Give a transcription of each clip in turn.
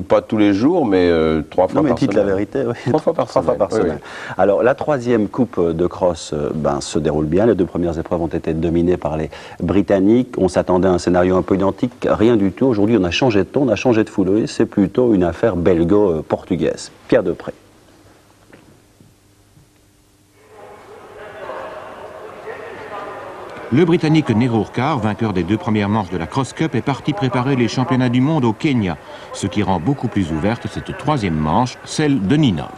Pas tous les jours, mais 3 fois par semaine. Non, mais dites la vérité, oui. 3 fois par semaine. Oui. Alors, la 3e coupe de cross se déroule bien. Les 2 premières épreuves ont été dominées par les Britanniques. On s'attendait à un scénario un peu identique. Rien du tout. Aujourd'hui, on a changé de ton, on a changé de foulée. C'est plutôt une affaire belgo-portugaise. Pierre Depré. Le Britannique Nero Urquhart, vainqueur des 2 premières manches de la Cross Cup, est parti préparer les championnats du monde au Kenya, ce qui rend beaucoup plus ouverte cette 3e manche, celle de Ninove.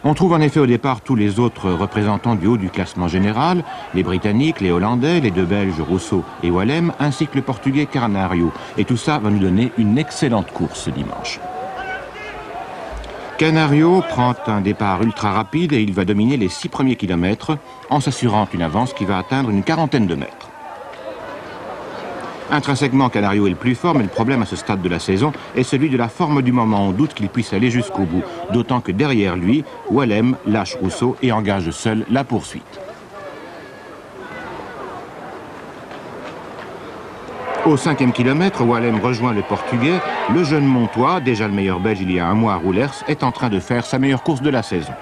On trouve en effet au départ tous les autres représentants du haut du classement général, les Britanniques, les Hollandais, les 2 Belges Rousseau et Wallem, ainsi que le Portugais Canario. Et tout ça va nous donner une excellente course ce dimanche. Canario prend un départ ultra rapide et il va dominer les 6 premiers kilomètres en s'assurant une avance qui va atteindre une 40aine de mètres. Intrinsèquement, Canario est le plus fort, mais le problème à ce stade de la saison est celui de la forme du moment. On doute qu'il puisse aller jusqu'au bout, d'autant que derrière lui, Wallem lâche Rousseau et engage seul la poursuite. Au 5e kilomètre, Wallem rejoint le Portugais. Le jeune Montois, déjà le meilleur Belge il y a un mois à Roulers, est en train de faire sa meilleure course de la saison.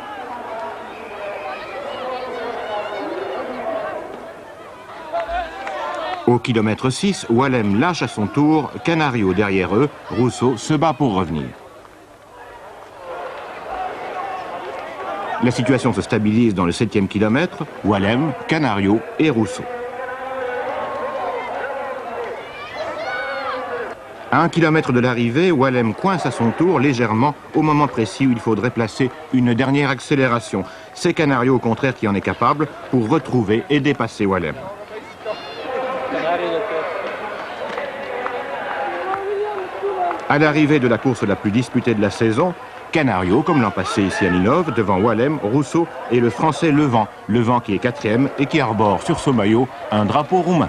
Au kilomètre 6, Wallem lâche à son tour, Canario derrière eux, Rousseau se bat pour revenir. La situation se stabilise dans le 7e kilomètre, Wallem, Canario et Rousseau. À 1 kilomètre de l'arrivée, Wallem coince à son tour légèrement au moment précis où il faudrait placer une dernière accélération. C'est Canario au contraire qui en est capable pour retrouver et dépasser Wallem. À l'arrivée de la course la plus disputée de la saison, Canario, comme l'an passé ici à Ninove, devant Wallem, Rousseau et le Français Levent. Levent qui est 4e et qui arbore sur son maillot un drapeau roumain.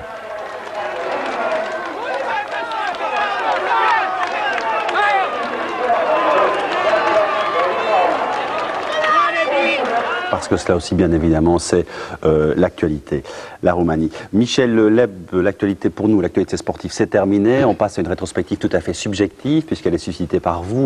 Parce que cela aussi, bien évidemment, c'est l'actualité, la Roumanie. Michel Leb, l'actualité pour nous, l'actualité sportive, c'est terminé. On passe à une rétrospective tout à fait subjective, puisqu'elle est suscitée par vous.